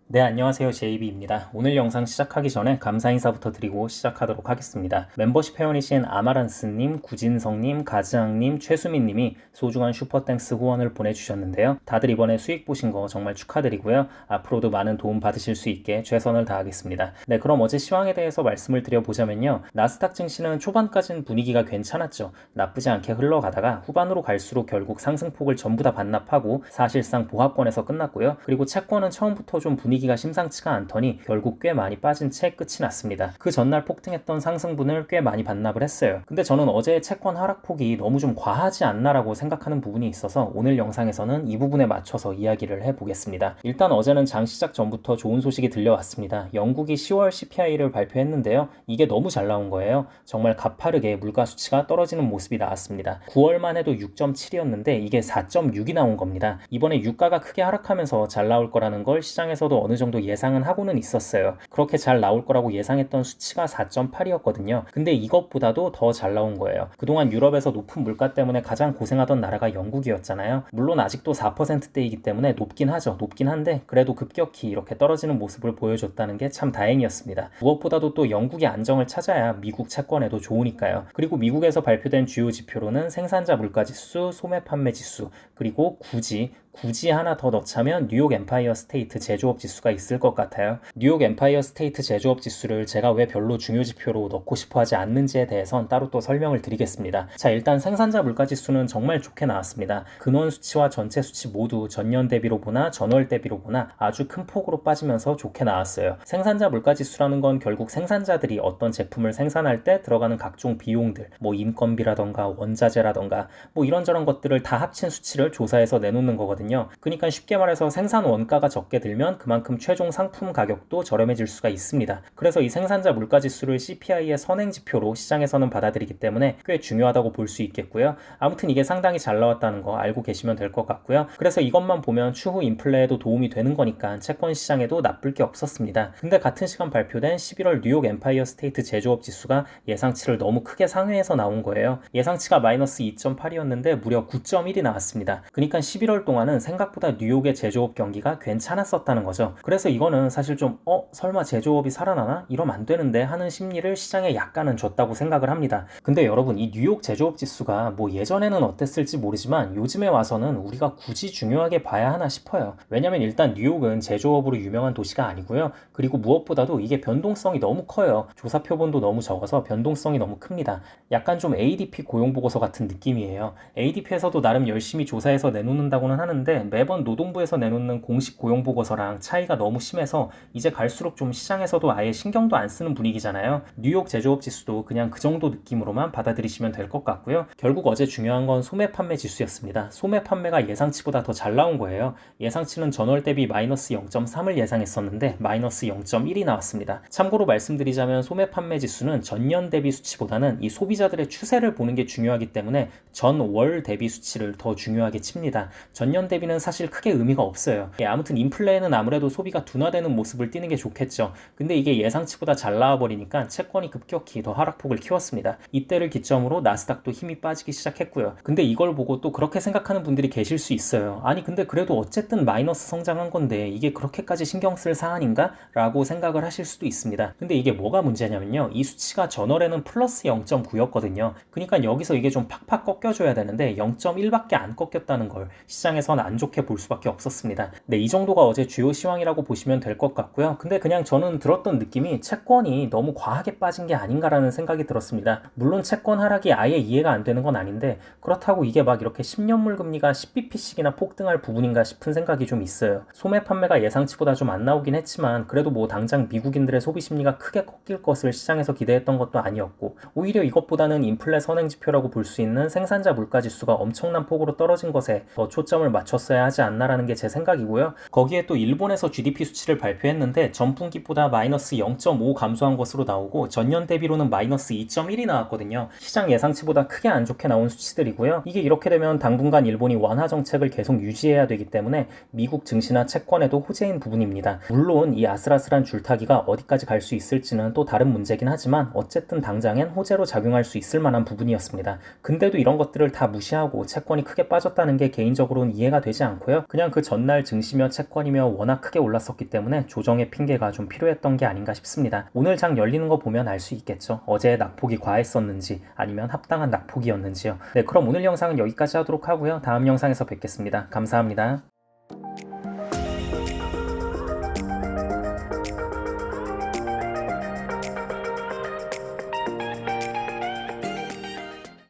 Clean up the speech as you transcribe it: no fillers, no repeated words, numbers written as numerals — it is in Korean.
네, 안녕하세요. JB입니다. 오늘 영상 시작하기 전에 감사 인사부터 드리고 시작하도록 하겠습니다. 멤버십 회원이신 아마란스님, 구진성님, 가즈앙님, 최수민님이 소중한 슈퍼땡스 후원을 보내주셨는데요. 다들 이번에 수익 보신 거 정말 축하드리고요. 앞으로도 많은 도움 받으실 수 있게 최선을 다하겠습니다. 네, 그럼 어제 시황에 대해서 말씀을 드려보자면요. 나스닥 증시는 초반까지는 분위기가 괜찮았죠. 나쁘지 않게 흘러가다가 후반으로 갈수록 결국 상승폭을 전부 다 반납하고 사실상 보합권에서 끝났고요. 그리고 채권은 처음부터 좀 분위기가 심상치가 않더니 결국 꽤 많이 빠진 채 끝이 났습니다. 그 전날 폭등했던 상승분을 꽤 많이 반납을 했어요. 근데 저는 어제의 채권 하락폭이 너무 좀 과하지 않나라고 생각하는 부분이 있어서 오늘 영상에서는 이 부분에 맞춰서 이야기를 해보겠습니다. 일단 어제는 장 시작 전부터 좋은 소식이 들려왔습니다. 영국이 10월 CPI를 발표했는데요. 이게 너무 잘 나온 거예요. 정말 가파르게 물가 수치가 떨어지는 모습이 나왔습니다. 9월만 해도 6.7이었는데 이게 4.6이 나온 겁니다. 이번에 유가가 크게 하락하면서 잘 나올 거라는 걸 시장에서도 어느 정도 예상은 하고는 있었어요. 그렇게 잘 나올 거라고 예상했던 수치가 4.8이었거든요. 근데 이것보다도 더 잘 나온 거예요. 그동안 유럽에서 높은 물가 때문에 가장 고생하던 나라가 영국이었잖아요. 물론 아직도 4%대이기 때문에 높긴 하죠. 높긴 한데 그래도 급격히 이렇게 떨어지는 모습을 보여줬다는 게 참 다행이었습니다. 무엇보다도 또 영국이 안정을 찾아야 미국 채권에도 좋으니까요. 그리고 미국에서 발표된 주요 지표로는 생산자 물가지수, 소매 판매 지수, 그리고 굳이 하나 더 넣자면 뉴욕 엠파이어 스테이트 제조업 지수가 있을 것 같아요. 뉴욕 엠파이어 스테이트 제조업 지수를 제가 왜 별로 중요 지표로 넣고 싶어 하지 않는지에 대해선 따로 또 설명을 드리겠습니다. 자, 일단 생산자 물가 지수는 정말 좋게 나왔습니다. 근원 수치와 전체 수치 모두 전년 대비로 보나 전월 대비로 보나 아주 큰 폭으로 빠지면서 좋게 나왔어요. 생산자 물가 지수라는 건 결국 생산자들이 어떤 제품을 생산할 때 들어가는 각종 비용들, 뭐 인건비라던가 원자재라던가 뭐 이런저런 것들을 다 합친 수치를 조사해서 내놓는 거거든요. 그러니까 쉽게 말해서 생산 원가가 적게 들면 그만큼 최종 상품 가격도 저렴해질 수가 있습니다. 그래서 이 생산자 물가 지수를 CPI의 선행 지표로 시장에서는 받아들이기 때문에 꽤 중요하다고 볼 수 있겠고요. 아무튼 이게 상당히 잘 나왔다는 거 알고 계시면 될 것 같고요. 그래서 이것만 보면 추후 인플레에도 도움이 되는 거니까 채권 시장에도 나쁠 게 없었습니다. 근데 같은 시간 발표된 11월 뉴욕 엠파이어 스테이트 제조업 지수가 예상치를 너무 크게 상회해서 나온 거예요. 예상치가 마이너스 2.8이었는데 무려 9.1이 나왔습니다. 그러니까 11월 동안은 생각보다 뉴욕의 제조업 경기가 괜찮았었다는 거죠. 그래서 이거는 사실 좀 설마 제조업이 살아나나? 이러면 안 되는데 하는 심리를 시장에 약간은 줬다고 생각을 합니다. 근데 여러분, 이 뉴욕 제조업 지수가 뭐 예전에는 어땠을지 모르지만 요즘에 와서는 우리가 굳이 중요하게 봐야 하나 싶어요. 왜냐면 일단 뉴욕은 제조업으로 유명한 도시가 아니고요. 그리고 무엇보다도 이게 변동성이 너무 커요. 조사 표본도 너무 적어서 변동성이 너무 큽니다. 약간 좀 ADP 고용보고서 같은 느낌이에요. ADP에서도 나름 열심히 조사해서 내놓는다고는 하는데 매번 노동부에서 내놓는 공식 고용보고서랑 차이가 너무 심해서 이제 갈수록 좀 시장에서도 아예 신경도 안 쓰는 분위기잖아요. 뉴욕 제조업 지수도 그냥 그 정도 느낌으로만 받아들이시면 될 것 같고요. 결국 어제 중요한 건 소매 판매 지수였습니다. 소매 판매가 예상치보다 더 잘 나온 거예요. 예상치는 전월 대비 마이너스 0.3을 예상했었는데 마이너스 0.1이 나왔습니다. 참고로 말씀드리자면 소매 판매 지수는 전년 대비 수치보다는 이 소비자들의 추세를 보는 게 중요하기 때문에 전월 대비 수치를 더 중요하게 칩니다. 전년 대비는 사실 크게 의미가 없어요. 아무튼 인플레는 아무래도 소비가 둔화되는 모습을 띠는 게 좋겠죠. 근데 이게 예상치보다 잘 나와버리니까 채권이 급격히 더 하락폭을 키웠습니다. 이때를 기점으로 나스닥도 힘이 빠지기 시작했고요. 근데 이걸 보고 또 그렇게 생각하는 분들이 계실 수 있어요. 아니 근데 그래도 어쨌든 마이너스 성장한 건데 이게 그렇게까지 신경 쓸 사안인가? 라고 생각을 하실 수도 있습니다. 근데 이게 뭐가 문제냐면요. 이 수치가 전월에는 플러스 0.9였거든요. 그러니까 여기서 이게 좀 팍팍 꺾여줘야 되는데 0.1밖에 안 꺾였다는 걸 시장에서는 안 좋게 볼 수밖에 없었습니다. 네, 이 정도가 어제 주요 시황이라고 보시면 될 것 같고요. 근데 그냥 저는 들었던 느낌이 채권이 너무 과하게 빠진 게 아닌가라는 생각이 들었습니다. 물론 채권 하락이 아예 이해가 안 되는 건 아닌데 그렇다고 이게 막 이렇게 10년물 금리가 10bp씩이나 폭등할 부분인가 싶은 생각이 좀 있어요. 소매 판매가 예상치보다 좀 안 나오긴 했지만 그래도 뭐 당장 미국인들의 소비 심리가 크게 꺾일 것을 시장에서 기대했던 것도 아니었고 오히려 이것보다는 인플레 선행 지표라고 볼 수 있는 생산자 물가 지수가 엄청난 폭으로 떨어진 것에 더 초점을 맞췄어야 하지 않나라는 게 제 생각이고요. 거기에 또 일본에서 GDP 수치를 발표했는데 전분기보다 마이너스 0.5 감소한 것으로 나오고 전년 대비로는 마이너스 2.1이 나왔거든요. 시장 예상치보다 크게 안 좋게 나온 수치들이고요. 이게 이렇게 되면 당분간 일본이 완화 정책을 계속 유지해야 되기 때문에 미국 증시나 채권에도 호재인 부분입니다. 물론 이 아슬아슬한 줄타기가 어디까지 갈 수 있을지는 또 다른 문제긴 하지만 어쨌든 당장엔 호재로 작용할 수 있을 만한 부분이었습니다. 근데도 이런 것들을 다 무시하고 채권이 크게 빠졌다는 게 개인적으로는 이해가 되지 않고요. 그냥 그 전날 증시며 채권이며 워낙 크게 싸게 올랐었기 때문에 조정의 핑계가 좀 필요했던 게 아닌가 싶습니다. 오늘 장 열리는 거 보면 알 수 있겠죠. 어제 낙폭이 과했었는지 아니면 합당한 낙폭이었는지요. 네, 그럼 오늘 영상은 여기까지 하도록 하고요. 다음 영상에서 뵙겠습니다. 감사합니다.